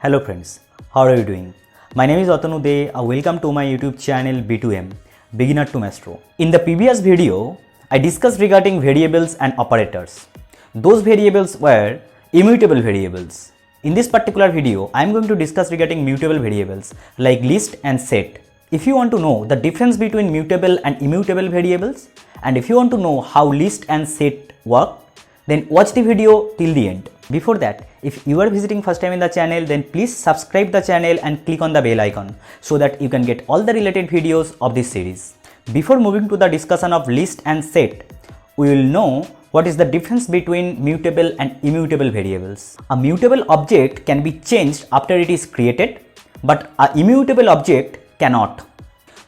Hello friends, how are you doing? My name is Atanu De. Welcome to my YouTube channel B2M, Beginner to Maestro. In the previous video, I discussed regarding variables and operators. Those variables were immutable variables. In this particular video, I am going to discuss regarding mutable variables like list and set. If you want to know the difference between mutable and immutable variables, and if you want to know how list and set work, then watch the video till the end. Before that, if you are visiting first time in the channel, then please subscribe the channel and click on the bell icon so that you can get all the related videos of this series. Before moving to the discussion of list and set, we will know what is the difference between mutable and immutable variables. A mutable object can be changed after it is created, but an immutable object cannot.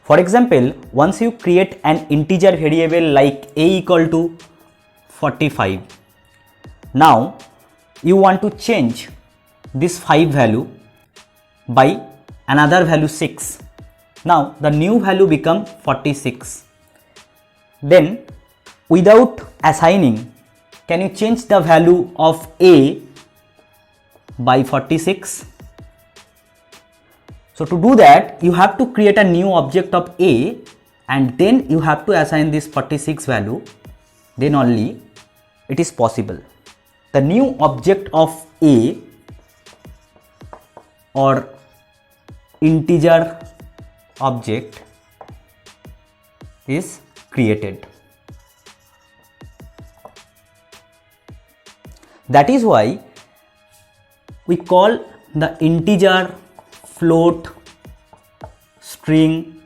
For example, once you create an integer variable like a equal to 45, now you want to change this 5 value by another value 6. Now the new value become 46. Then without assigning, can you change the value of a by 46? So to do that, you have to create a new object of a and then you have to assign this 46 value, then only it is possible. The new object of a or integer object is created. That is why we call the integer, float, string,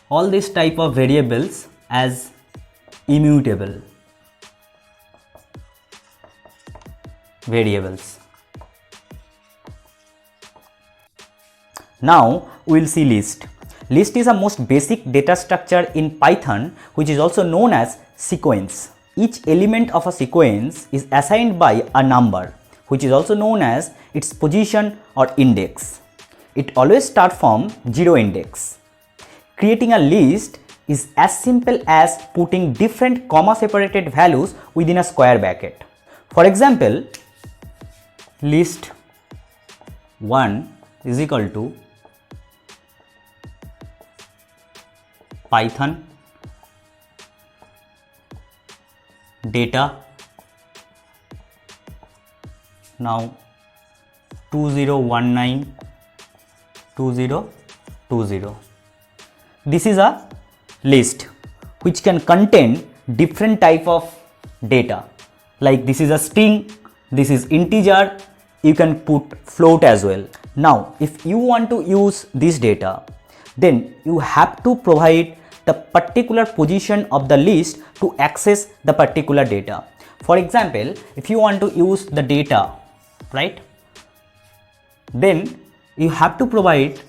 all these type of variables as immutable variables. Now we will see list. List is a most basic data structure in Python, which is also known as sequence. Each element of a sequence is assigned by a number, which is also known as its position or index. It always starts from 0 index. Creating a list is as simple as putting different comma separated values within a square bracket. For example, list 1 is equal to Python data, now 20192020. This is a list which can contain different type of data, like this is a string, this is integer, you can put float as well. Now if you want to use this data, then you have to provide the particular position of the list to access the particular data. For example, if you want to use the data, right, then you have to provide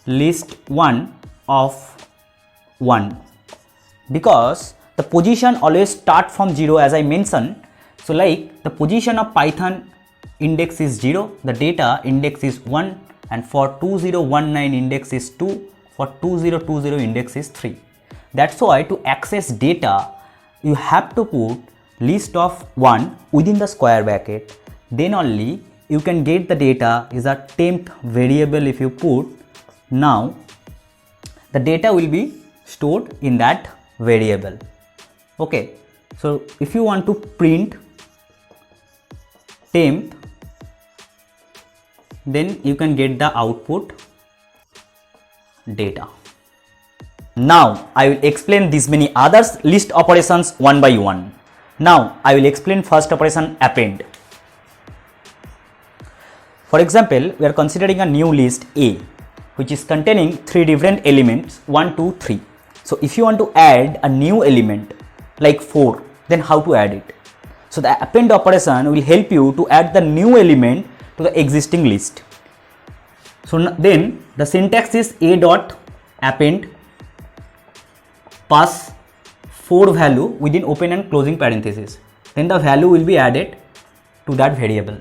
list 1 of 1, because the position always start from 0 as I mentioned. So like the position of Python index is 0, the data index is 1, and for 2019 index is 2, for 2020 index is 3. That's why to access data, you have to put list of 1 within the square bracket, then only you can get the data is a temp variable. If you put, now the data will be stored in that variable. Okay, so if you want to print temp, then you can get the output data. Now I will explain these many others list operations one by one. Now I will explain first operation, append. For example, we are considering a new list A, which is containing 3 different elements 1, 2, 3. So if you want to add a new element like 4, then how to add it? So the append operation will help you to add the new element to the existing list. So then the syntax is a dot append, pass 4 value within open and closing parenthesis, then the value will be added to that variable,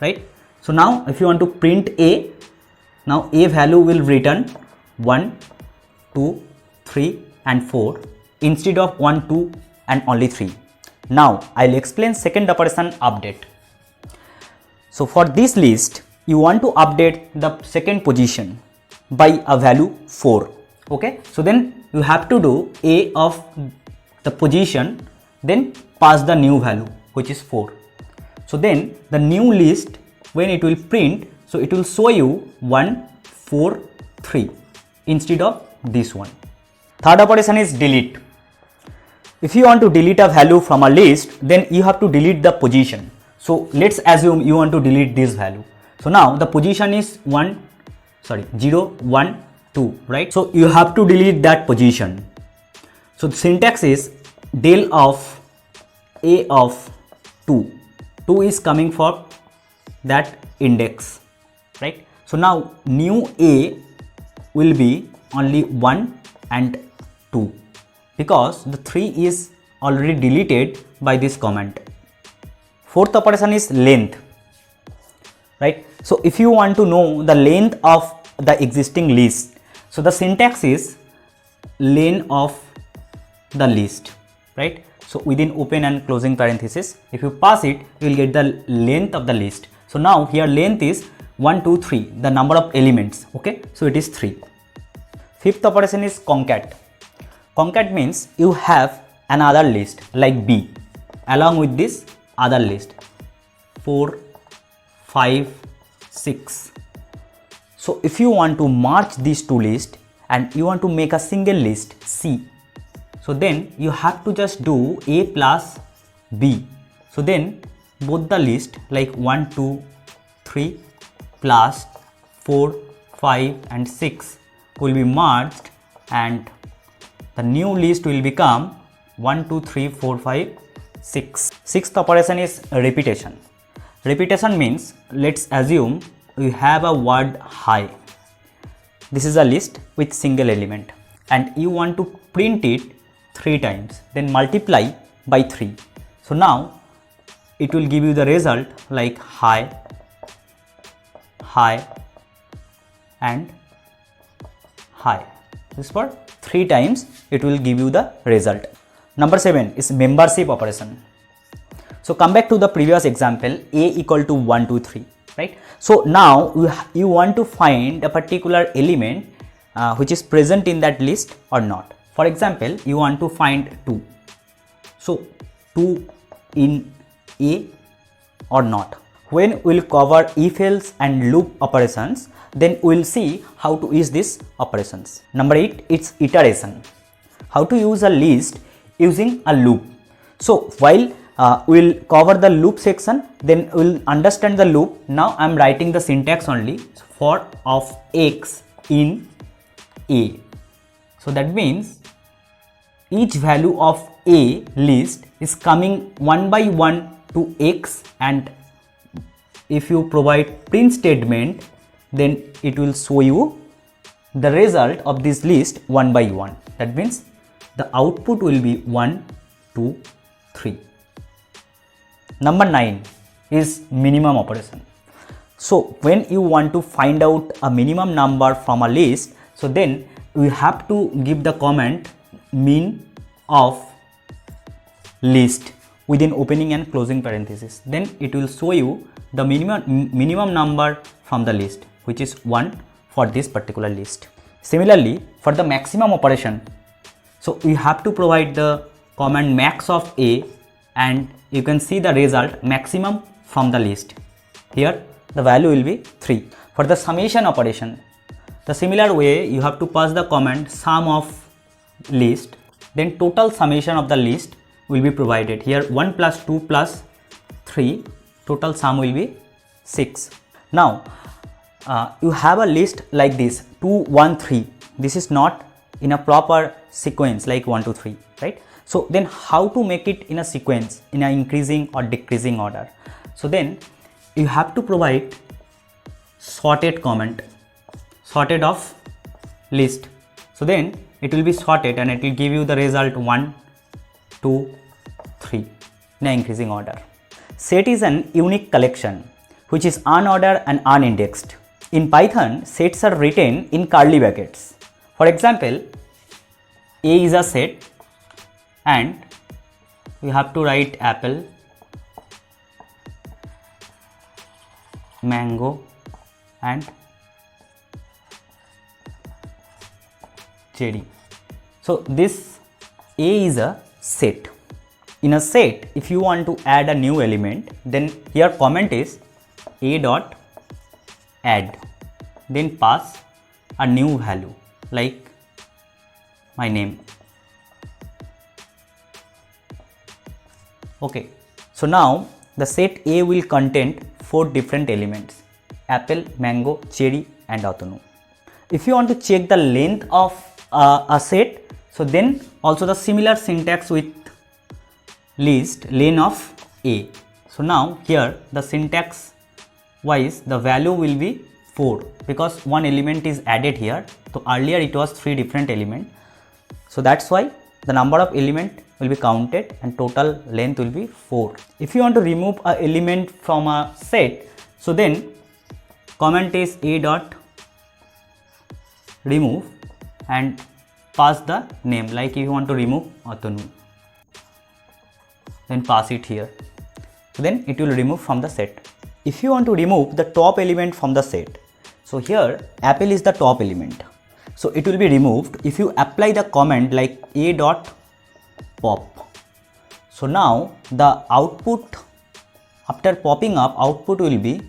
right? So now if you want to print a, now a value will return 1, 2, 3 and 4 instead of 1, 2 and only 3. Now I'll explain second operation, update. So for this list, you want to update the second position by a value 4. Okay, so then you have to do a of the position, then pass the new value which is 4. So then the new list, when it will print, so it will show you 1 4 3 instead of this one. Third operation is delete. If you want to delete a value from a list, then you have to delete the position. So let's assume you want to delete this value. So now the position is 0 1 2, right? So you have to delete that position. So the syntax is del of a of 2. 2 is coming for that index, right? So now new a will be only 1 and 2 because the 3 is already deleted by this comment. Fourth operation is length, right? So if you want to know the length of the existing list, so the syntax is len of the list, right? So within open and closing parenthesis, if you pass it, you will get the length of the list. So now here length is 1 2 3, the number of elements. Okay, so it is 3. Fifth operation is concat. Concat means you have another list like B along with this other list 4 5 6. So if you want to merge these two lists and you want to make a single list C, so then you have to just do A plus B. So then both the list like 1 2 3 plus 4 5 and 6 will be merged and the new list will become 1 2 3 4 5 6. Sixth operation is repetition. Repetition means, let's assume we have a word high. This is a list with single element and you want to print it 3 times, then multiply by 3. So now it will give you the result like high, high and high. This for 3 times it will give you the result. Number 7 is membership operation. So come back to the previous example, A equal to 1 2 3, right? So now you want to find a particular element which is present in that list or not. For example, you want to find 2. So 2 in A or not. When we will cover if else and loop operations, then we will see how to use these operations. Number 8, it's iteration. How to use a list using a loop. So while we will cover the loop section, then we will understand the loop. Now I am writing the syntax only for of x in A. So that means each value of A list is coming one by one to x, and if you provide print statement, then it will show you the result of this list one by one. That means the output will be 1 2 3. Number 9 is minimum operation. So when you want to find out a minimum number from a list, so then we have to give the comment min of list within opening and closing parenthesis. Then it will show you the minimum number from the list, which is 1 for this particular list. Similarly, for the maximum operation, so you have to provide the comment max of A, and you can see the result maximum from the list. Here the value will be 3. For the summation operation, the similar way you have to pass the comment sum of list, then total summation of the list will be provided. Here 1 plus 2 plus 3, total sum will be 6. Now you have a list like this 2 1 3. This is not in a proper sequence like 1 2 3, right? So then how to make it in a sequence in an increasing or decreasing order? So then you have to provide sorted comment, sorted of list. So then it will be sorted and it will give you the result 1 2 3 in an increasing order. Set is an unique collection which is unordered and unindexed. In Python, sets are written in curly brackets. For example, A is a set and we have to write apple, mango, and JD. So this A is a set. In a set, if you want to add a new element, then here comment is A dot add, then pass a new value like my name. Okay, so now the set A will contain 4 different elements: apple, mango, cherry and Atanu. If you want to check the length of a set, so then also the similar syntax with list len of A. So now here the syntax wise the value will be 4 because one element is added here. So earlier it was 3 different elements. So that's why the number of element will be counted and total length will be 4. If you want to remove a element from a set, so then comment is A dot remove and pass the name, like if you want to remove Atanu, then pass it here. So then it will remove from the set. If you want to remove the top element from the set, so here apple is the top element, so it will be removed if you apply the comment like A dot pop. So now the output, after popping up, output will be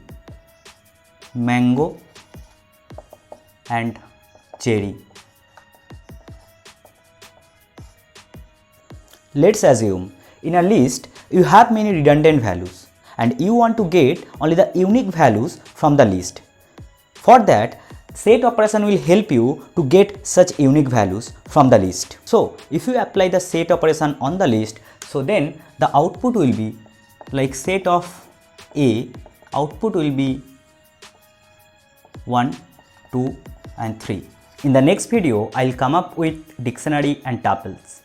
mango and cherry. Let's assume in a list you have many redundant values and you want to get only the unique values from the list. For that, set operation will help you to get such unique values from the list. So if you apply the set operation on the list, so then the output will be like set of A, output will be 1, 2 and 3. In the next video, I'll come up with dictionary and tuples.